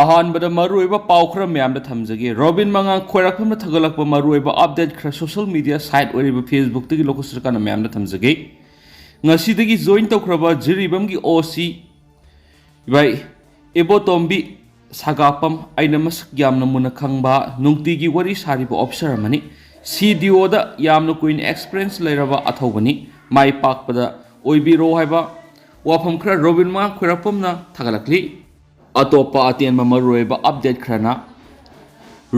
ꯑꯍꯥꯟꯕꯗ ꯃꯔꯨꯑꯣꯏꯕ ꯄꯥꯎ ꯈꯔ ꯃꯌꯥꯝꯗ ꯊꯝꯖꯒꯦ ꯔꯣꯕꯤꯟ ꯃꯉꯥꯡ ꯈꯣꯏꯔꯥꯛꯐꯝꯅ ꯊꯥꯒꯠꯂꯛꯄ ꯃꯔꯨꯑꯣꯏꯕ ꯑꯞꯗꯦꯠ ꯈꯔ ꯁꯣꯁꯤꯌꯦꯜ ꯃꯤꯗꯤꯌꯥ ꯁꯥꯏꯠ ꯑꯣꯏꯔꯤꯕ ꯐꯦꯁꯕꯨꯛꯇꯒꯤ ꯂꯧꯈꯠꯆꯔꯀꯥꯟꯗ ꯃꯌꯥꯝꯗ ꯊꯝꯖꯒꯦ ꯉꯁꯤꯗꯒꯤ ꯖꯣꯏꯟ ꯇꯧꯈ꯭ꯔꯕ ꯖꯤꯔꯤꯕꯝꯒꯤ ꯑꯣꯁꯤ ꯏꯕꯥꯏ ꯏꯕꯣꯇꯣꯝꯕꯤ ꯁꯥꯒꯥꯄꯝ ꯑꯩꯅ ꯃꯁꯛ ꯌꯥꯝꯅ ꯃꯨꯟꯅ ꯈꯪꯕ ꯅꯨꯡꯇꯤꯒꯤ ꯋꯥꯔꯤ ꯁꯥꯔꯤꯕ ꯑꯣꯐꯤꯁꯥꯔ ꯑꯃꯅꯤ CDOꯗ ꯌꯥꯝꯅ ꯀꯨꯏꯅ ꯑꯦꯛꯁꯄꯤꯔꯤꯌꯦꯟꯁ ꯂꯩꯔꯕ ꯑꯊꯧꯕꯅꯤ ꯃꯥꯏ ꯄꯥꯛꯄꯗ ꯑꯣꯏꯕꯤꯔꯣ ꯍꯥꯏꯕ ꯋꯥꯐꯝ ꯈꯔ ꯔꯣꯕꯤꯟ ꯃꯉꯥꯡ ꯈꯣꯏꯔꯥꯛꯐꯝꯅ ꯊꯥꯒꯠꯂꯛꯂꯤ ꯑꯇꯣꯞꯄ ꯑꯇꯦꯟꯕ ꯃꯔꯨꯑꯣꯏꯕ ꯑꯞꯗꯦꯠ ꯈꯔꯅ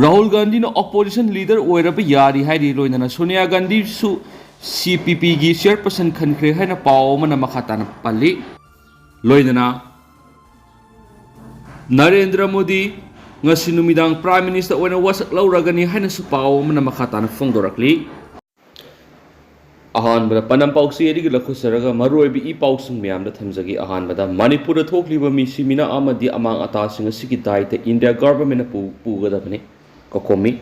ꯔꯥꯍꯨꯜ ꯒꯥꯟꯙꯤꯅ ꯑꯣꯄꯣꯖꯤꯁꯟ ꯂꯤꯗꯔ ꯑꯣꯏꯔꯕ ꯌꯥꯔꯤ ꯍꯥꯏꯔꯤ ꯂꯣꯏꯅꯅ ꯁꯣꯅꯤꯌꯥ ꯒꯥꯟꯙꯤꯁꯨ CPPꯒꯤ ꯆꯤꯌꯔꯄꯔꯁꯟ ꯈꯟꯈ꯭ꯔꯦ ꯍꯥꯏꯅ ꯄꯥꯎ ꯑꯃꯅ ꯃꯈꯥ ꯇꯥꯅ ꯄꯜꯂꯤ ꯂꯣꯏꯅꯅ Narendra Modi ngasi numidang Prime Minister oina wasak lauragani hainasu pau amana makha tana phongdorakli ahanbada panam pausi erigi lakhusaraga maruoibi I pausung miyamda thamjagi ahanbada Manipur thokliba mi simina amadi amang ata singa sigi daite India government pugadabani kokomi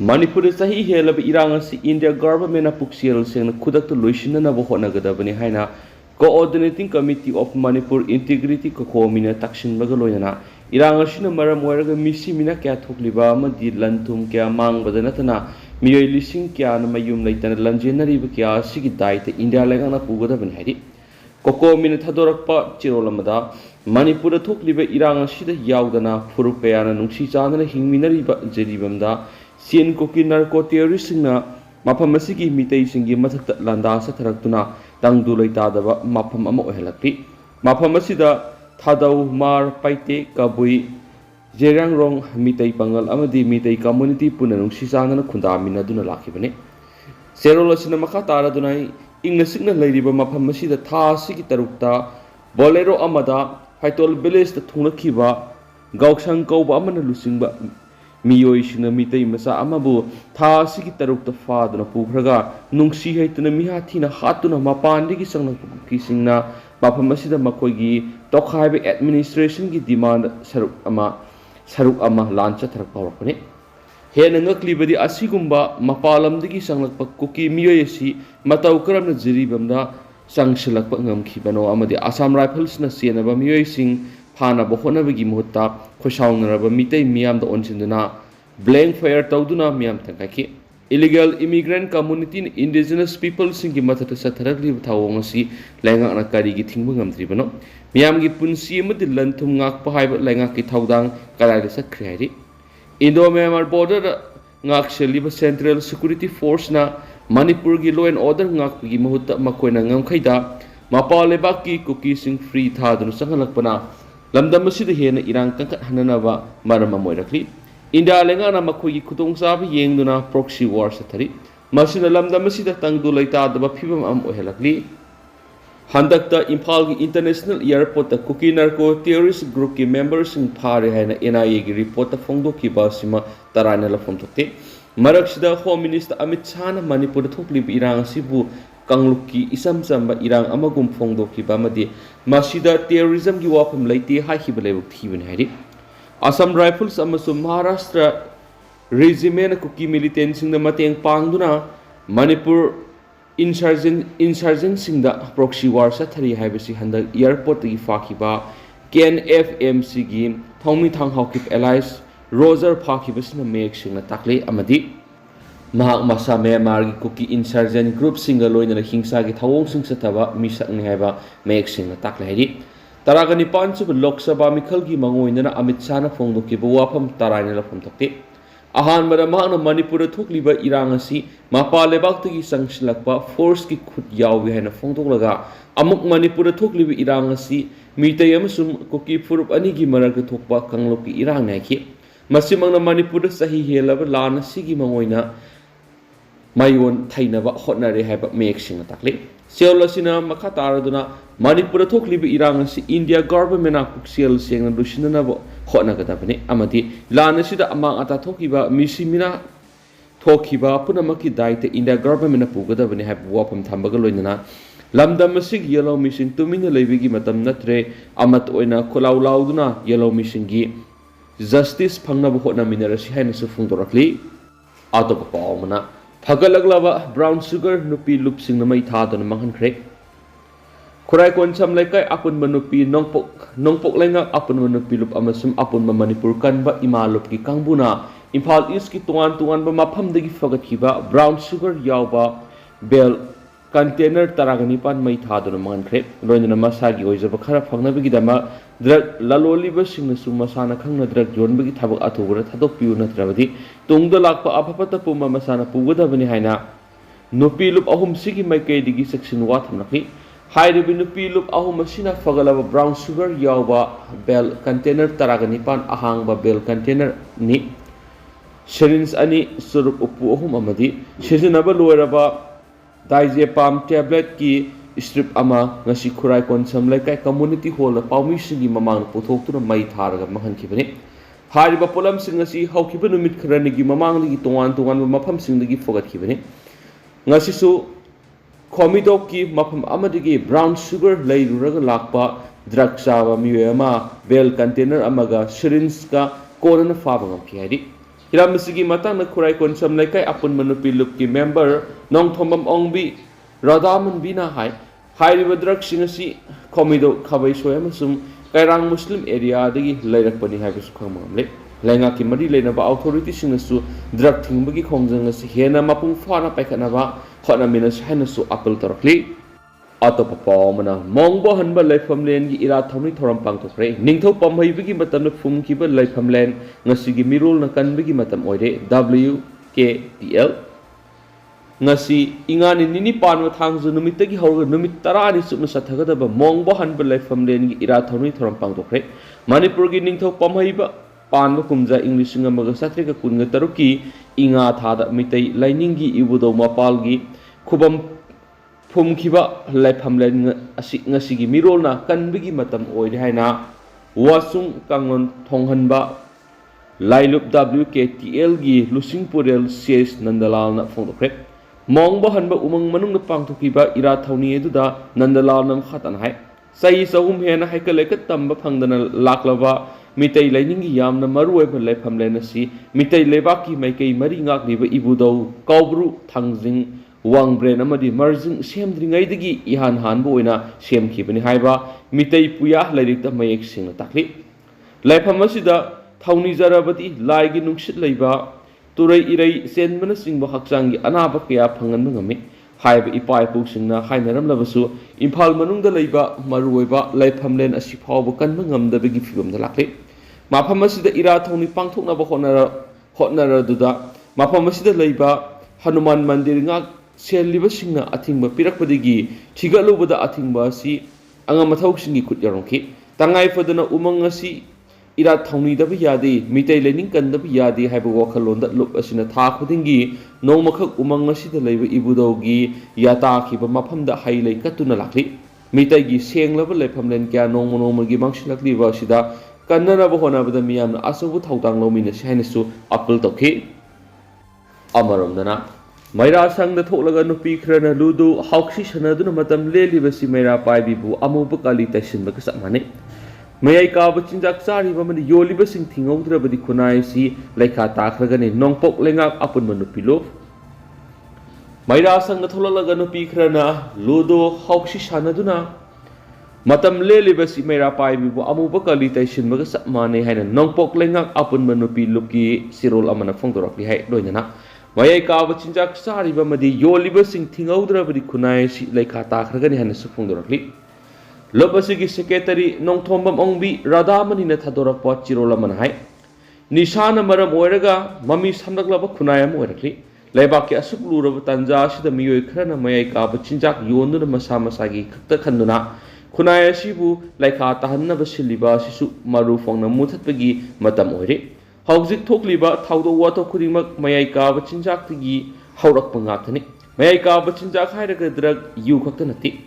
Manipur sahi helaba irang asi India government puksiel sengna khudakta loisina na bohonagadabani haina Coordinating Committee of Manipur Integrity Kokomina Takshin Bagaloyana irang asina maram oiraga misi mina kya thokliba amadi lanthum kya mang badanatana miyoi lising kya na mayum leitana lanjenari ba kya sigi daite India lengana pugadabani haidi kokomina thadorakpa chirolamada Manipur thokliba irang asida yaudana furupayana nungsi chanana hingminari ba jeribamda Sien koki narco terrorist na mafam asigi mitay singi mathakta landasa tharaktuna tangdu leitadaba mafam ama ohelakti mafam asida thadau mar paite kabui jerang rong mitay pangal amadi mitay community punanung sisanana khundamina duna lakhibane serol asina makha tara dunai ingna signa leiriba mafam asida tha sigi tarukta bolero amada faitol village ta thunakhiba gauksang kauba amana lusingba miyoi sina mitay masa amabu tha sigi tarukta faduna pukhraga nungsi haituna miha thina hatuna mapandigi sangna kisingna mafam asida makoigi tokhaibe administration gi demand saruk ama lancha tharak pawrakne hena ngaklibadi asigumba mapalamdigi sanglakpa kuki miyoi asi matau karamna jiribamda sangsilakpa ngamkhibano amadi Assam Rifles na sienaba miyoi sing phana bohonabagi muhutta khosawnaraba mitay miyamda onsinduna blank fire tawduna miyam tangkaki illegal immigrant community indigenous people singi mathata satharakli thawong asi laingakna karigi thingbu ngamdribano miyamgi punsi amadi lanthum ngakpa haiba laingaki thawdang karaida sakkhre hairi Indo Myanmar border ngak seliba Central Security Force na Manipur gi law and order ngakpagi mahutta makoina ngamkhaida mapalebaki kuki sing free thadunu sangalakpana lamdam asida hena irang kangkat hananaba maram amoirakli India lengana makhoi khutong sabi yengduna proxy war sathari masina lamdam asida tangdu leitadaba phibam am ohelakli handakta Imphal gi international airport ta kuki narco terrorist group ki members in phare haina NIA gi report ta phongdo ki basima tarana la phomthokte maraksida home minister Amit Shah na Manipur thokli irang sibu kanglukki isam samba irang amagum phongdo ki bamadi masida terrorism gi wafam leite ha hiba lebuk thibani hairi Assam Rifles amasum Maharashtra regiment kuki militant singda mateng pangduna Manipur insurgent singda proxy war sathari haibasi handak airport gi fakhiba KNFMC gi thongmi thang hawkip allies Roger phakibasna mek singna takle amadi mahak masa Myanmar gi kuki insurgent group singa loina hingsa gi thawong sing sathaba misakni haiba mek singna takle hairi Taragani Panchub Lok Sabha Mikhal gi mangoinana Amit Shah na phongdokiba wafam taraina la phomthokte ahanbada mahna Manipur thokliba irang asi mapalebaktagi sangsilakpa force ki khut yawi haina phongdoklaga amuk Manipur thokliba irang asi mitay amasum koki furup ani gi marakta thokpa kangloki irang naiki masimangna Manipur sahi helaba lana sigi mangoina mayon thainaba hotnare haiba meksinga takle seolasina makha taraduna Manipur thokliba irang asi India government na kuksiel sengna lusina bo hotna gadabane amadi lana sida amang ata thokiba misimina thokiba punamaki daite India government na pugadabane haiba wapam thambaga loinana lamdam asig yellow mission tumina leibigi matam natre amat oina kholaulauduna yellow mission gi justice phangna bo hotna minarasi haina su phungdorakli atop pawmana Thagalaglava brown sugar nupi lupsing na may thadon manghankhre Khurai Konsam Laikai Apun Manupi Nongpok Lenga Apun Manupi Lup Amasum Apun Manipur Kanba Imalup Ki Kangbuna Imphal East Ki Tuan Ba Mafam Dagi Fagatkiba Brown Sugar Yauba Bell Container Taraganipan Mai Thaduna Mankre Loina Masagi Oizaba Khara Fangnabigi Dama Drug Laloliba Singnasu Masana Kangna Drug Jonbagi Tabak Atugura Tadopio Natravadi Tungda Lakpa Apapata Puma Masana Pugadabani Haina Nupi Lup Ahum Sigi Maikay Digi Section Watamaki Hairibi Nupi Lup Ahum Masina Fagalaba Brown Sugar Yauba Bell Container Taraganipan Ahangba Bell Container Ni Sherins Ani Surup Upu Ahum Amadi Shizinaba Loiraba Diazepam Tablet Ki Strip Ama Ngasi Khurai Konsam Laikai Community Hall Paumi Sigi Mamang Puthokuna Mai Tharaga Mahan Kibani Hairiba Polam Singasi Haukiba Numit Kranigi Mamang Ligi Tuan Mapam Singagi Fogat Kibani Ngasisu Komidoki Mapam Amadigi Brown Sugar Layruraga Lakpa Drug Sava Miama Bell Container Amaga Shirinska Korana Fabangam Kiadi Hiramsigi Matana Khurai Konsam Laikai Apun Manupi Lupki member Nong Thombam Ongbi Radaman Bina Hai Hairiba Drug Singasi Komido Kabai Soyamasum Kairang Muslim area Digi Layrakpani Habis Kamamle Lenga ki mari lenaba authority singnasu drug thingbagi khongjangasi hena mapung fana paikanaba khona minas hainasu apel torkli atopa pawmana mongbo hanba laifamlen gi ira thomni thoram pangthokre ningthau pamhaibagi matamna phumkiba laifamlen ngasigi mirol na kanbagi matam oire WKTL ngasi ingani nini panwa thangju numitagi hawga numit tarani sumna sathagadaba mongbo hanba laifamlen gi ira thomni thoram pangthokre manipur gi ningthau pamhaiba Panba Kumja English Singa Satrika Kunga Taruki Inga Thada Mitay Liningi Ibudo Mapalgi Kubam Pumkiba Laipamlen Ngasigi Mirolna Kanbigi Matam Oidhaina Wasung Kangon Tonghanba Lailup WKTL Gi Lusing Purel Says Nandalana Fondokrep Mongba Hanba Umang Manung Pangtukiba Ira Tawni Eduda Nandalanam Hatanhai Sai Sahum Hena Haikalekat Tamba Pangdana Laklava Mitai Liningi Yamna Marueva Laipamlenasi, Mitai Levaki Maikay Maringak Niba Ibudo, Kaubru, Tangzing, Wang Bren Amadi Marzing, Shem Dringaidigi, Ihan Hanboina, Shem Kibani Haiba, Mitai Puya Larita Mayek Sing Takli. Laipamasida, Tauni Zarabati, Laigi Nukshit Laiba, Turay Iray, Sen Manasing Bahaksangi, Anabakaya Panganungami. Haiba Ipai Pusingna, Hainaram Lavasu, Impal Manunda Laiba, Marueva, Laipamlen Asipau, Kanmangam, the Bigi Figum the Lakli. Mapamasida Ira Tony Pangtuna Hotnara Duda, Mapamasida Laiba, Hanuman Mandiringa, Sel Livasingna, Atimba, Pirakpadigi, Chigaluba Atimba, si Angamatauxingi Kutyaronki, Tangai for the Umangasi. Ira Tony the Yadi, Mitay Lenin and the Yadi have a walk alone that look as in a Takudingi, no Makak Umangasi the Labor Ibudogi, Yataki, but Mapam the Haile Katuna Lakli, Mitagi, Sang level Lepamlenka, no Monomagi Mangshlakli Vashida, Kanara Bohona with the Miam, Asawu Tautang Lomina Shinisu, Apple Toki Amaramdana. Maira sang the Tolagan Pikrana Ludu, Hawksi Shanaduna Matam Lely Vesimera Paibu, Amubakali Tashin Bakasamani. Mayai Kabachinjak Sari Mamadi Yoliba Sing Tingodra Badi Kunai si Laika Takragani Nongpok Lengak Apun Manupilo Maira Sang the Tolagano Pikrana Ludo Hawksi Shanaduna Matam Lely Basi Mera Pai Bibu Amubakali Tashin Magasmane Hana Nongpok Lengak Apun Manupiluki Sirol Amana Fongdoraki Hai Doinana Mayai Kabachinjak Sari Mamadi Yoliba Sing Tingodra Badi Kunai si Laika Takragani Hana Sufongdoraki Lopasigi Secretary Nong Thombam Ongbi Radamani Nathadora Pot Chirolaman Hai Nishana Maram Oeraga, Mami Samdaglava Kunayam Oerakli, Lebaki Asuklu Tanza, the Mio Krana Mayaka, Chinjak Yondu Masamasagi, Takanduna, Kunaya Shibu, like Atahana Vasiliba, Sisu Maru Fong Mutatagi, Matam Oeri. Howzik Tokliba, Taudo Water Kurimak, Mayaka, Chinjak Tigi, Haurak Pangatani, Mayaka, Chinjak Haidaka drug, you Kotanati.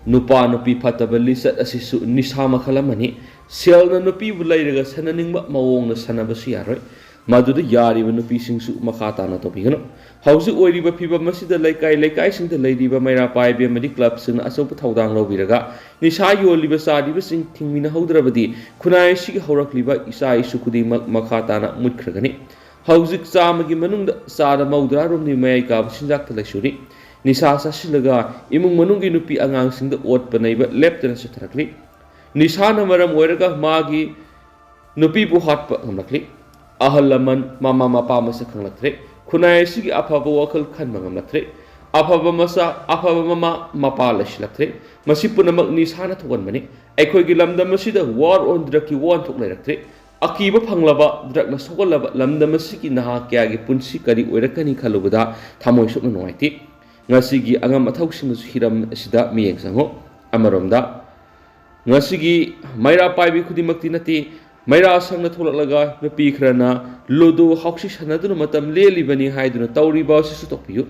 Nupa Nupi Patabalisa Asisu Nishama Kalamani, Selna Nupi Vulaga Sananing Mawong the Sanabasiaro, Madu the Yari when the piecing suit Makata Natopino. How's it already but people must see the like I sing the lady by Mera Pai be Medic Clubs and Asopataudan Loviraga, Nishayo Libasadi was singing Mina Hodravadi, Kunai Shik Horakliba, Isai Sukudi Makatana Mutkragani. How's it Samagi Manung Sada Maudra Rumni Mayaka, Sinjak Teleshuri. ꯅꯤꯁꯥ ꯆꯥꯁꯤꯜꯂꯒ ꯏꯃꯨꯡ ꯃꯅꯨꯡꯒꯤ ꯅꯨꯄꯤ ꯑꯉꯥꯡꯁꯤꯡꯗ ꯑꯣꯠꯄ ꯅꯩꯕ ꯂꯦꯞꯇꯅ ꯆꯠꯊꯔꯛꯂꯤ ꯅꯤꯁꯥꯅ ꯃꯔꯝ ꯑꯣꯏꯔꯒ ꯃꯥꯒꯤ ꯅꯨꯄꯤꯕꯨ ꯍꯥꯠꯄ ꯉꯝꯂꯛꯂꯤ ꯑꯍꯜ ꯂꯃꯟ ꯃꯃꯥ ꯃꯄꯥ ꯃꯁꯛ ꯈꯪꯂꯛꯇ꯭ꯔꯦ ꯈꯨꯟꯅꯥꯏ ꯑꯁꯤꯒꯤ ꯑꯐꯕ ꯋꯥꯈꯜ ꯈꯟꯕ ꯉꯝꯂꯛꯇ꯭ꯔꯦ ꯑꯐꯕ ꯃꯆꯥ ꯑꯐꯕ ꯃꯃꯥ ꯃꯄꯥ ꯂꯩꯁꯤꯜꯂꯛꯇ꯭ꯔꯦ ꯃꯁꯤ ꯄꯨꯝꯅꯃꯛ ꯅꯤꯁꯥꯅ ꯊꯣꯛꯍꯟꯕꯅꯤ ꯑꯩꯈꯣꯏꯒꯤ ꯂꯝꯗꯝ ꯑꯁꯤꯗ ꯋꯥꯔ ꯑꯣꯟ ꯗ꯭ꯔꯒꯀꯤ ꯋꯥꯟꯊꯣꯛ ꯂꯩꯔꯛꯇ꯭ꯔꯦ ꯑꯀꯤꯕ ꯐꯪꯂꯕ ꯗ꯭ꯔꯒꯅ ꯁꯣꯛꯍꯜꯂꯕ ꯂꯝꯗꯝ ꯑꯁꯤꯒꯤ ꯅꯍꯥ ꯀꯌꯥꯒꯤ ꯄꯨꯟꯁꯤ ꯀꯔꯤ ꯑꯣꯏꯔꯛꯀꯅꯤ ꯈꯜꯂꯨꯕꯗ ꯊꯃꯣꯏ ꯁꯣꯛꯅ ꯅꯨꯡꯉꯥꯏꯇꯦ ꯉꯁꯤꯒꯤ ꯑꯉꯝ ꯑꯊꯧꯁꯤꯡꯅꯁꯨ ꯍꯤꯔꯝ ꯑꯁꯤꯗ ꯃꯤꯠꯌꯦꯡ ꯆꯪꯉꯨ ꯑꯃꯔꯣꯝꯗ ꯉꯁꯤꯒꯤ ꯃꯩꯔꯥ ꯄꯥꯏꯕꯤ ꯈꯨꯗꯤꯡꯃꯛꯇꯤ ꯅꯠꯇꯦ ꯃꯩꯔꯥ ꯁꯪꯅ ꯊꯣꯛꯂꯛꯂꯒ ꯅꯨꯄꯤ ꯈꯔꯅ ꯂꯨꯗꯣ ꯍꯥꯎꯁꯤ ꯁꯥꯟꯅꯗꯨꯅ ꯃꯇꯝ ꯂꯦꯜꯂꯤꯕꯅꯤ ꯍꯥꯏꯗꯨꯅ ꯇꯧꯔꯤꯕ ꯑꯁꯤꯁꯨ ꯇꯣꯛꯄꯤꯌꯨ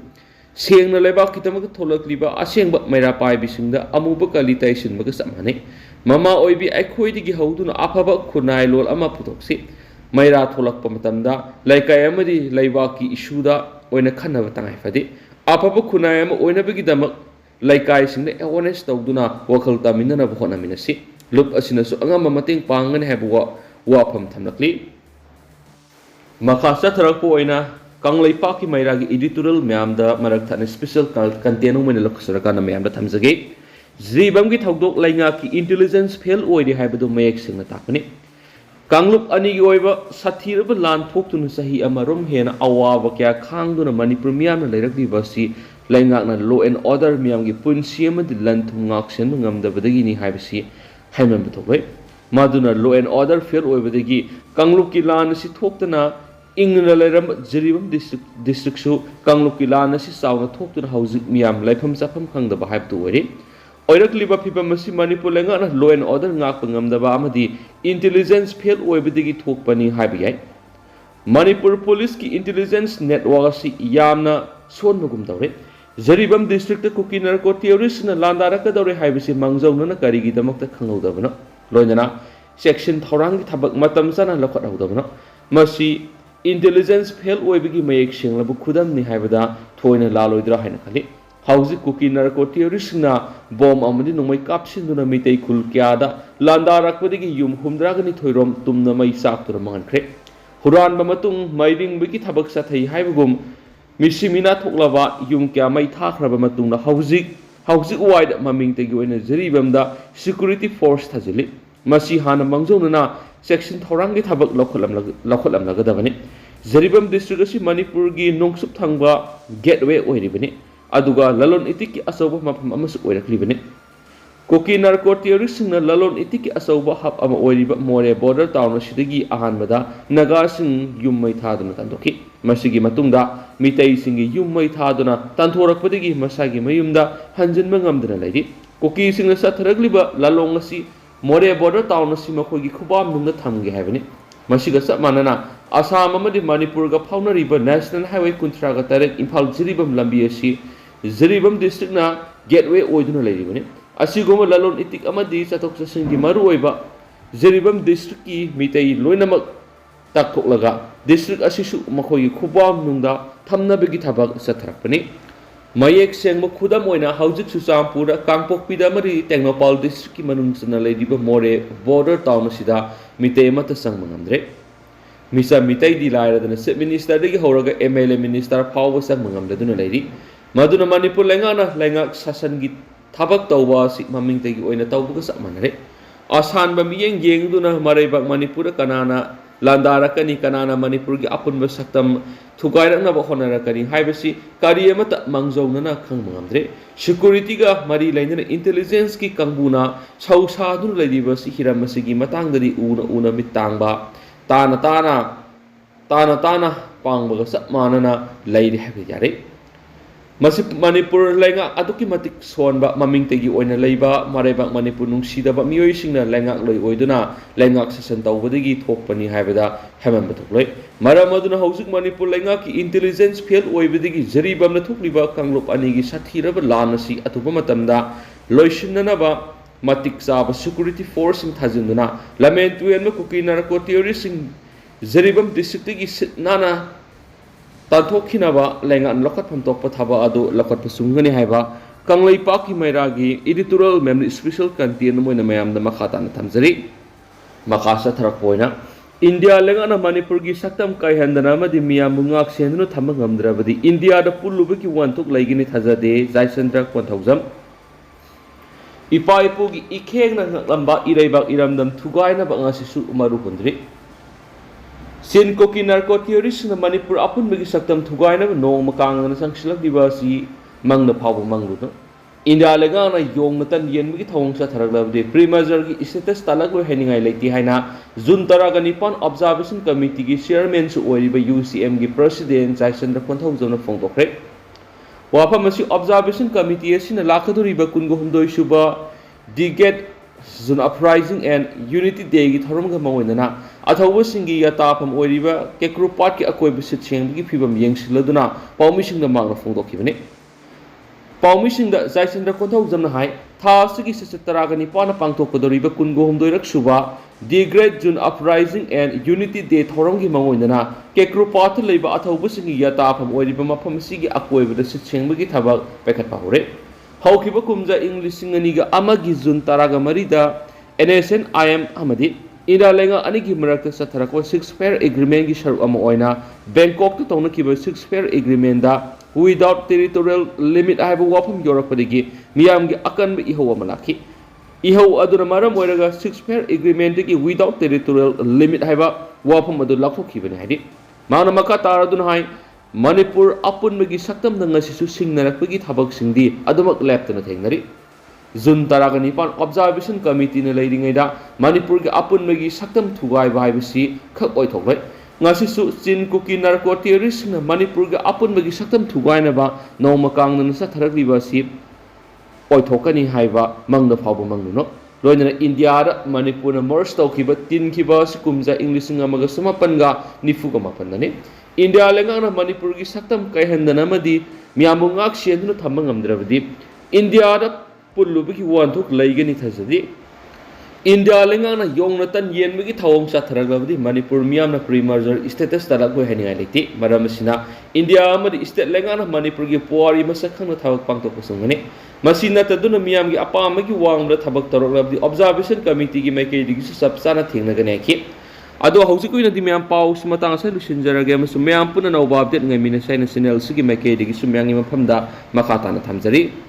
ꯁꯦꯡꯅ ꯂꯩꯕꯥꯛꯀꯤꯗꯃꯛꯇ ꯊꯣꯛꯂꯛꯂꯤꯕ ꯑꯁꯦꯡꯕ ꯃꯩꯔꯥ ꯄꯥꯏꯕꯤꯁꯤꯡꯗ ꯑꯃꯨꯕ ꯀꯂꯤ ꯇꯩꯁꯤꯟꯕꯒ ꯆꯞ ꯃꯥꯟꯅꯩ ꯃꯃꯥ ꯑꯣꯏꯕꯤ ꯑꯩꯈꯣꯏꯗꯒꯤ ꯍꯧꯗꯨꯅ ꯑꯐꯕ ꯈꯨꯟꯅꯥꯏꯂꯣꯟ ꯑꯃ ꯄꯨꯊꯣꯛꯁꯤ ꯃꯩꯔꯥ ꯊꯣꯛꯂꯛꯄ ꯃꯇꯝꯗ ꯂꯩꯀꯥꯏ ꯑꯃꯗꯤ ꯂꯩꯕꯥꯛꯀꯤ ꯏꯁꯨꯗ ꯑꯣꯏꯅ ꯈꯟꯅꯕ ꯇꯉꯥꯏ ꯐꯗꯦ ꯑꯐꯕ ꯈꯨꯟꯅꯥꯏ ꯑꯃ ꯑꯣꯏꯅꯕꯒꯤꯗꯃꯛ ꯂꯩꯀꯥꯏꯁꯤꯡꯗ ꯑꯦꯋꯥꯔꯅꯦꯁ ꯇꯧꯗꯨꯅ ꯋꯥꯈꯜ ꯇꯥꯃꯤꯟꯅꯅꯕ ꯍꯣꯠꯅꯃꯤꯟꯅꯁꯤ ꯂꯨꯞ ꯑꯁꯤꯅꯁꯨ ꯑꯉꯝꯕ ꯃꯇꯦꯡ ꯄꯥꯡꯒꯅꯤ ꯍꯥꯏꯕ ꯋꯥꯐꯝ ꯊꯝꯂꯛꯂꯤ ꯃꯈꯥ ꯆꯠꯊꯔꯛꯄ ꯑꯣꯏꯅ ꯀꯪꯂꯩꯄꯥꯛꯀꯤ ꯃꯩꯔꯥꯒꯤ ꯏꯗꯤꯇꯣꯔꯤꯌꯦꯜ ꯃꯌꯥꯝꯗ ꯃꯔꯛ ꯊꯠꯅ ꯁ꯭ꯄꯦꯁꯦꯜ ꯀꯟꯇꯦꯟ ꯑꯣꯏꯅ ꯂꯧꯈꯠꯆꯔꯀꯥꯟꯗ ꯃꯌꯥꯝꯗ ꯊꯝꯖꯒꯦ ꯖꯤꯔꯤꯕꯝꯒꯤ ꯊꯧꯗꯣꯛ ꯂꯩꯉꯥꯛꯀꯤ ꯏꯟꯇꯦꯂꯤꯖꯦꯟꯁ ꯐꯦꯜ ꯑꯣꯏꯔꯦ ꯍꯥꯏꯕꯗꯨ ꯃꯌꯦꯛ ꯁꯦꯡꯅ ꯇꯥꯛꯄꯅꯤ ꯀꯥꯡꯂꯨꯞ ꯑꯅꯤꯒꯤ ꯑꯣꯏꯕ ꯁꯥꯊꯤꯔꯕ ꯂꯥꯟ ꯊꯣꯛꯇꯨꯅ ꯆꯍꯤ ꯑꯃꯔꯣꯝ ꯍꯦꯟꯅ ꯑꯋꯥꯕ ꯀꯌꯥ ꯈꯥꯡꯗꯨꯅ ꯃꯅꯤꯄꯨꯔ ꯃꯤꯌꯥꯝꯅ ꯂꯩꯔꯛꯂꯤꯕ ꯑꯁꯤ ꯂꯩꯉꯥꯛꯅ ꯂꯣ ꯑꯦꯟ ꯑꯣꯔꯗꯔ ꯃꯤꯌꯥꯝꯒꯤ ꯄꯨꯟꯁꯤ ꯑꯃꯗꯤ ꯂꯟ ꯊꯨꯝ ꯉꯥꯛꯁꯦꯟꯕ ꯉꯝꯗꯕꯗꯒꯤꯅꯤ ꯍꯥꯏꯕꯁꯤ ꯍꯥꯏꯃꯟꯕ ꯊꯣꯛꯂꯣꯏ ꯃꯗꯨꯅ ꯂꯣ ꯑꯦꯟ ꯑꯣꯔꯗꯔ ꯐꯦꯜ ꯑꯣꯏꯕꯗꯒꯤ ꯀꯥꯡꯂꯨꯞꯀꯤ ꯂꯥꯟ ꯑꯁꯤ ꯊꯣꯛꯇꯅ ꯏꯪꯅ ꯂꯩꯔꯝꯕ ꯖꯤꯔꯤꯕꯝ ꯗꯤꯁꯇ꯭ꯔꯤꯛꯁꯨ ꯀꯥꯡꯂꯨꯞꯀꯤ ꯂꯥꯟ ꯑꯁꯤ ꯆꯥꯎꯅ ꯊꯣꯛꯇꯨꯅ ꯍꯧꯖꯤꯛ ꯃꯤꯌꯥꯝ ꯂꯩꯐꯝ ꯆꯥꯐꯝ ꯈꯪꯗꯕ ꯍꯥꯏꯕꯗꯨ ꯑꯣꯏꯔꯤ ꯑꯣꯏꯔꯛꯂꯤꯕ ꯐꯤꯚꯝ ꯑꯁꯤ ꯃꯅꯤꯄꯨꯔ ꯂꯩꯉꯥꯛꯅ ꯂꯣ ꯑꯦꯟ ꯑꯣꯔꯗꯔ ꯉꯥꯛꯄ ꯉꯝꯗꯕ ꯑꯃꯗꯤ ꯏꯟꯇꯦꯂꯤꯖꯦꯟꯁ ꯐꯦꯜ ꯑꯣꯏꯕꯗꯒꯤ ꯊꯣꯛꯄꯅꯤ ꯍꯥꯏꯕ ꯌꯥꯏ ꯃꯅꯤꯄꯨꯔ ꯄꯨꯂꯤꯁꯀꯤ ꯏꯟꯇꯦꯂꯤꯖꯦꯟꯁ ꯅꯦꯠꯋꯥꯔꯛ ꯑꯁꯤ ꯌꯥꯝꯅ ꯁꯣꯟꯕꯒꯨꯝ ꯇꯧꯔꯦ ꯖꯤꯔꯤꯕꯝ ꯗꯤꯁꯇ꯭ꯔꯤꯛꯇ ꯀꯨꯀꯤ ꯅꯥꯔꯀꯣ ꯇꯦꯔꯣꯔꯤꯁꯅ ꯂꯥꯟꯗꯥꯔꯛꯀꯗꯧꯔꯦ ꯍꯥꯏꯕꯁꯤ ꯃꯥꯡꯖꯧꯅꯅ ꯀꯔꯤꯒꯤꯗꯃꯛꯇ ꯈꯪꯍꯧꯗꯕꯅꯣ ꯂꯣꯏꯅꯅ ꯆꯦꯛꯁꯤꯟ ꯊꯧꯔꯥꯡꯒꯤ ꯊꯕꯛ ꯃꯇꯝ ꯆꯥꯅ ꯂꯧꯈꯠꯍꯧꯗꯕꯅꯣ ꯃꯁꯤ ꯏꯟꯇꯦꯂꯤꯖꯦꯟꯁ ꯐꯦꯜ ꯑꯣꯏꯕꯒꯤ ꯃꯌꯦꯛ ꯁꯦꯡꯂꯕ ꯈꯨꯗꯝꯅꯤ ꯍꯥꯏꯕꯗ ꯊꯣꯏꯅ ꯂꯥꯜꯂꯣꯏꯗ꯭ꯔꯥ ꯍꯥꯏꯅ ꯈꯜꯂꯤ ꯍꯧꯖꯤꯛ ꯀꯨꯀꯤ ꯅꯥꯔꯀꯣ ꯇꯦꯔꯣꯔꯤꯁꯁꯤꯡꯅ ꯕꯣꯝ ꯑꯃꯗꯤ ꯅꯣꯡꯃꯩ ꯀꯥꯞꯁꯤꯟꯗꯨꯅ ꯃꯤꯇꯩ ꯈꯨꯜ ꯀꯌꯥꯗ ꯂꯥꯟꯗꯥꯔꯛꯄꯗꯒꯤ ꯌꯨꯝ 72 ꯇꯨꯝꯅ ꯃꯩ ꯆꯥꯛꯇꯨꯅ ꯃꯥꯡꯍꯟꯈ꯭ꯔꯦ ꯍꯨꯔꯥꯟꯕ ꯃꯇꯨꯡ ꯃꯩꯔꯤꯡꯕꯒꯤ ꯊꯕꯛ ꯆꯠꯊꯩ ꯍꯥꯏꯕꯒꯨꯝ ꯃꯤꯁꯤ ꯃꯤꯅꯥ ꯊꯣꯛꯂꯕ ꯌꯨꯝ ꯀꯌꯥ ꯃꯩ ꯊꯥꯈ꯭ꯔꯕ ꯃꯇꯨꯡꯗ ꯍꯧꯖꯤꯛ ꯋꯥꯏꯗ ꯃꯃꯤꯡꯇꯒꯤ ꯑꯣꯏꯅ ꯖꯤꯔꯤꯕꯝꯗ ꯁꯦꯀ꯭ꯌꯨꯔꯤꯇꯤ ꯐꯣꯔꯁ ꯊꯥꯖꯤꯜꯂꯤ ꯃꯁꯤ ꯍꯥꯟꯅ ꯃꯥꯡꯖꯧꯅꯅ ꯆꯦꯛꯁꯤꯟ ꯊꯧꯔꯥꯡꯒꯤ ꯊꯕꯛ ꯂꯧꯈꯠꯂꯝꯂꯒꯗꯕꯅꯤ ꯖꯤꯔꯤꯕꯝ ꯗꯤꯁꯇ꯭ꯔꯤꯛ ꯑꯁꯤ ꯃꯅꯤꯄꯨꯔꯒꯤ ꯅꯣꯡꯆꯨꯞ ꯊꯪꯕ ꯒꯦꯠꯋꯦ ꯑꯣꯏꯔꯤꯕꯅꯤ ꯑꯗꯨꯒ ꯂꯂꯣꯟ ꯏꯇꯤꯛꯀꯤ ꯑꯆꯧꯕ ꯃꯐꯝ ꯑꯃꯁꯨ ꯑꯣꯏꯔꯛꯂꯤꯕꯅꯤ ꯀꯨꯀꯤ ꯅꯥꯔꯀꯣ ꯇꯦꯔꯣꯔꯤꯁꯁꯤꯡꯅ ꯂꯂꯣꯟ ꯏꯇꯤꯛꯀꯤ ꯑꯆꯧꯕ ꯍꯕ ꯑꯃ ꯑꯣꯏꯔꯤꯕ ꯃꯣꯔꯦ ꯕꯣꯔꯗꯔ ꯇꯥꯎꯟ ꯑꯁꯤꯗꯒꯤ ꯑꯍꯥꯟꯕꯗ ꯅꯥꯒꯥꯁꯤꯡ ꯌꯨꯝ ꯃꯩ ꯊꯥꯗꯨꯅ ꯇꯥꯟꯊꯣꯛꯈꯤ ꯃꯁꯤꯒꯤ ꯃꯇꯨꯡꯗ ꯃꯤꯇꯩꯁꯤꯡꯒꯤ ꯌꯨꯝ ꯃꯩ ꯊꯥꯗꯨꯅ ꯇꯥꯟꯊꯣꯔꯛꯄꯗꯒꯤ ꯃꯁꯥꯒꯤ ꯃꯌꯨꯝꯗ ꯍꯟꯖꯤꯟꯕ ꯉꯝꯗꯅ ꯂꯩꯔꯤ ꯀꯨꯀꯤꯁꯤꯡꯅ ꯆꯠꯊꯔꯛꯂꯤꯕ ꯂꯂꯣꯡ ꯑꯁꯤ ꯃꯣꯔꯦ ꯕꯣꯔꯗꯔ ꯇꯥꯎꯟ ꯑꯁꯤ ꯃꯈꯣꯏꯒꯤ ꯈꯨꯕꯥꯝꯅꯨꯡꯗ ꯊꯝꯒꯦ ꯍꯥꯏꯕꯅꯤ ꯃꯁꯤꯒ ꯆꯞ ꯃꯥꯟꯅꯅ ꯑꯁꯥꯝ ꯑꯃꯗꯤ ꯃꯅꯤꯄꯨꯔꯒ ꯐꯥꯎꯅꯔꯤꯕ ꯅꯦꯁꯅꯦꯜ ꯍꯥꯏꯋꯦ 39 ꯏꯝꯐꯥꯜ ꯖꯤꯔꯤꯕꯝ ꯂꯝꯕꯤ ꯑꯁꯤ ꯖꯤꯔꯤꯕꯝ ꯗꯤꯁꯇ꯭ꯔꯤꯛꯅ ꯒꯦꯠꯋꯦ ꯑꯣꯏꯗꯨꯅ ꯂꯩꯔꯤꯕꯅꯤ ꯑꯁꯤꯒꯨꯝꯕ ꯂꯂꯣꯟ ꯏꯇꯤꯛ ꯑꯃꯗꯤ ꯆꯠꯊꯣꯛ ꯆꯠꯁꯤꯟꯒꯤ ꯃꯔꯨꯑꯣꯏꯕ ꯖꯤꯔꯤꯕꯝ ꯗꯤꯁꯇ꯭ꯔꯤꯛꯀꯤ ꯃꯤꯇꯩ ꯂꯣꯏꯅꯃꯛ ꯇꯥꯛꯊꯣꯛꯂꯒ ꯗꯤꯁꯇ꯭ꯔꯤꯛ ꯑꯁꯤꯁꯨ ꯃꯈꯣꯏꯒꯤ ꯈꯨꯕꯥꯝꯅꯨꯡꯗ ꯊꯝꯅꯕꯒꯤ ꯊꯕꯛ ꯆꯠꯊꯔꯛꯄꯅꯤ ꯃꯌꯦꯛ ꯁꯦꯡꯕ ꯈꯨꯗꯝ ꯑꯣꯏꯅ ꯍꯧꯖꯤꯛ ꯆꯨꯔꯆꯥꯟꯄꯨꯔꯗ ꯀꯥꯡꯄꯣꯛꯄꯤꯗ ꯑꯃꯗꯤ ꯇꯦꯡꯅꯧꯄꯥꯜ ꯗꯤꯁꯇ꯭ꯔꯤꯛꯀꯤ ꯃꯅꯨꯡ ꯆꯟꯅ ꯂꯩꯔꯤꯕ ꯃꯣꯔꯦ ꯕꯣꯔꯗꯔ ꯇꯥꯎꯟ ꯑꯁꯤꯗ ꯃꯤꯇꯩ ꯑꯃꯠꯇ ꯆꯪꯕ ꯉꯝꯗ꯭ꯔꯦ ꯃꯤꯆꯝ ꯃꯤꯇꯩꯗꯤ ꯂꯥꯏꯔꯗꯅ ꯆꯤꯞ ꯃꯤꯅꯤꯁꯇꯔꯗꯒꯤ ꯍꯧꯔꯒ MLA ꯃꯤꯅꯤꯁꯇꯔ ꯐꯥꯎꯕ ꯆꯪꯕ ꯉꯝꯗꯗꯨꯅ ꯂꯩꯔꯤ ꯃꯗꯨꯅ ꯃꯅꯤꯄꯨꯔ ꯂꯩꯉꯥꯛꯅ ꯂꯩꯉꯥꯛ ꯁꯥꯁꯟꯒꯤ ꯊꯕꯛ ꯇꯧꯕ ꯑꯁꯤ ꯃꯃꯤꯡꯇꯒꯤ ꯑꯣꯏꯅ ꯇꯧꯕꯒ ꯆꯞ ꯃꯥꯟꯅꯔꯦ ꯑꯁꯥꯟꯕ ꯃꯤꯠꯌꯦꯡ ꯌꯦꯡꯗꯨꯅ ꯃꯔꯩꯕꯥꯛ ꯃꯅꯤꯄꯨꯔꯗ ꯀꯅꯥꯅ ꯂꯥꯟꯗꯥꯔꯛꯀꯅꯤ ꯀꯅꯥꯅ ꯃꯅꯤꯄꯨꯔꯒꯤ ꯑꯄꯨꯟꯕ ꯁꯛꯇꯝ ꯊꯨꯒꯥꯏꯔꯛꯅꯕ ꯍꯣꯠꯅꯔꯛꯀꯅꯤ ꯍꯥꯏꯕꯁꯤ ꯀꯔꯤ ꯑꯃꯠꯇ ꯃꯥꯡꯖꯧꯅꯅ ꯈꯪꯕ ꯉꯝꯗ꯭ꯔꯦ ꯁꯦꯀ꯭ꯌꯨꯔꯤꯇꯤꯒ ꯃꯔꯤ ꯂꯩꯅꯅ ꯏꯟꯇꯦꯂꯤꯖꯦꯟꯁꯀꯤ ꯀꯥꯡꯕꯨꯅ ꯁꯧ ꯁꯥꯗꯨꯅ ꯂꯩꯔꯤꯕ ꯍꯤꯔꯝ ꯑꯁꯤꯒꯤ ꯃꯇꯥꯡꯗꯗꯤ ꯎꯅ ꯃꯤꯠ ꯇꯥꯡꯕ ꯇꯥꯅ ꯇꯥꯅ ꯄꯥꯡꯕꯒ ꯆꯞ ꯃꯥꯟꯅꯅ ꯂꯩꯔꯤ ꯍꯥꯏꯕ ꯌꯥꯔꯦ ꯃꯁꯤ ꯃꯅꯤꯄꯨꯔ ꯂꯩꯉꯥꯛ ꯑꯗꯨꯛꯀꯤ ꯃꯇꯤꯛ ꯁꯣꯟꯕ ꯃꯃꯤꯡꯇꯒꯤ ꯑꯣꯏꯅ ꯂꯩꯕ ꯃꯔꯩꯕꯥꯛ ꯃꯅꯤꯄꯨꯔ ꯅꯨꯡꯁꯤꯗꯕ ꯃꯤꯑꯣꯏꯁꯤꯡꯅ ꯂꯩꯉꯥꯛꯂꯣꯏ ꯑꯣꯏꯗꯨꯅ ꯂꯩꯉꯥꯛ ꯁꯥꯁꯟ ꯇꯧꯕꯗꯒꯤ ꯊꯣꯛꯄꯅꯤ ꯍꯥꯏꯕꯗ ꯍꯦꯃꯟꯕ ꯊꯣꯛꯂꯣꯏ ꯃꯔꯝ ꯑꯗꯨꯅ ꯍꯧꯖꯤꯛ ꯃꯅꯤꯄꯨꯔ ꯂꯩꯉꯥꯛꯀꯤ ꯏꯟꯇꯦꯂꯤꯖꯦꯟꯁ ꯐꯦꯜ ꯑꯣꯏꯕꯗꯒꯤ ꯖꯤꯔꯤꯕꯝꯗ ꯊꯣꯛꯂꯤꯕ ꯀꯥꯡꯂꯨꯞ ꯑꯅꯤꯒꯤ ꯁꯥꯊꯤꯔꯕ ꯂꯥꯟ ꯑꯁꯤ ꯑꯊꯨꯕ ꯃꯇꯝꯗ ꯂꯣꯏꯁꯤꯟꯅꯅꯕ ꯃꯇꯤꯛ ꯆꯥꯕ ꯁꯦꯀ꯭ꯌꯨꯔꯤꯇꯤ ꯐꯣꯔꯁꯁꯤꯡ ꯊꯥꯖꯤꯟꯗꯨꯅ ꯂꯝꯍꯦꯟ ꯇꯨꯍꯦꯟꯕ ꯀꯨꯀꯤ ꯅꯥꯔꯀꯣ ꯇꯦꯔꯣꯔꯤꯁꯁꯤꯡ ꯖꯤꯔꯤꯕꯝ ꯗꯤꯁꯇ꯭ꯔꯤꯛꯇꯒꯤ ꯁꯤꯠ ꯅꯥꯟꯅ ꯇꯥꯟꯊꯣꯛꯈꯤꯅꯕ ꯂꯩꯉꯥꯛꯅ ꯂꯧꯈꯠꯐꯝ ꯊꯣꯛꯄ ꯊꯕꯛ ꯑꯗꯨ ꯂꯧꯈꯠꯄ ꯆꯨꯝꯒꯅꯤ ꯍꯥꯏꯕ ꯀꯪꯂꯩꯄꯥꯛꯀꯤ ꯃꯩꯔꯥꯒꯤ ꯏꯗꯤꯇꯣꯔꯤꯌꯦꯜ ꯃꯦꯝ ꯁ꯭ꯄꯦꯁꯦꯜ ꯀꯟꯇꯦꯟ ꯑꯃ ꯑꯣꯏꯅ ꯃꯌꯥꯝꯗ ꯃꯈꯥ ꯇꯥꯅ ꯊꯝꯖꯔꯤ ꯃꯈꯥ ꯆꯠꯊꯔꯛꯄ ꯑꯣꯏꯅ India lengan Manipur gi saktam kai handana madi miyam ngak sendno thamang ngamdrabadi India da pullubi ki wantuk laigini thajade Jaisandra Konthaujam Ipa ipu gi ikheng na lamba iraibak iramdam thugai na banga sisu umaru kundri Sin koki narco theories na Manipur apun bagi saktam thugai na nong makang na sangsilak dibasi mang na phabu manglu no India lengan na yong na tan yen bagi thawong sa tharaglabdi pre-major gi status talaglo heningai leiti haina June taraga nipan observation committee gi chairman su oiriba UCM gi president Jaisandra Konthaujam na phongdokre wafam asi observation committee asina lakhaduriba kungo humdoi suba Digate June uprising and unity day gi thorom ga mangoinana athawa singi yatapam oiriba kekrupat ki akoiba sitcheng gi phibam yengsiladuna pawmising na mangna phongdokhibani Pawmising da Jaisandra Konthaujam na hai tha sigi sisataraga nipana pangthokkodoriba kungo humdoirak suba The Great June Uprising and Unity Day thorom gi mangoinana kekrupat leiba athawa singi yatapam oiriba mafam sigi akoiba da sitcheng gi thabak pekhat pahore Haukiba kumja English singaniga amagi June taraga marida NSN IM amadi ida lenga anigi marakta satharakwa 6 pair agreement gi sharu ama oina Bangkok to tawna kiba 6 pair agreement da without territorial limit aiba wafam yorakpadigi miyam gi akanba ihaw malaki ihaw aduna maram oiraga 6 pair agreement gi without territorial limit aiba wafam adu lakhokibani haidi mana maka taradun hai Manipur apun magi saktam na ngasisu singnarakpagi thabak singdi adumak leptana thengnari June taraga nipan observation committee na leiringaida Manipur gi apun magi saktam thugai bai bisi khak oithokbai ngasisu chin kuki narco terrorist na Manipur gi apun magi saktam thugai na ba nomakang na sa tharakliba si oithokani haiba mangna phawba mangnu no loinana India da Manipur na merge tawkhiba tin khiba sikumja English ngamaga sumapan ga nifuga mapan nani India lengang na Manipur gi saktam kai handana madi miyamu ngak siendno thamang ngamdrabadi India da pullubi ki wanthuk laigani thajadi India lengang na yong na tan yen gi thawong sa tharaglabadi Manipur miyam na pre-merger status talagoi haningai leiti maramasina India amadi state lengang na Manipur gi puari masakhang na thawak pangtok kusungani masina taduna miyam gi apam gi wangda thabak toroglabadi observation committee gi maikei digi sapsana thengnagane ki Ado hausi ko di miyam pau sumatang sa lusinjarage masum miyam puna na update ngai mina sa channel sige maikei digi sumyang imaphamda makata na thamjari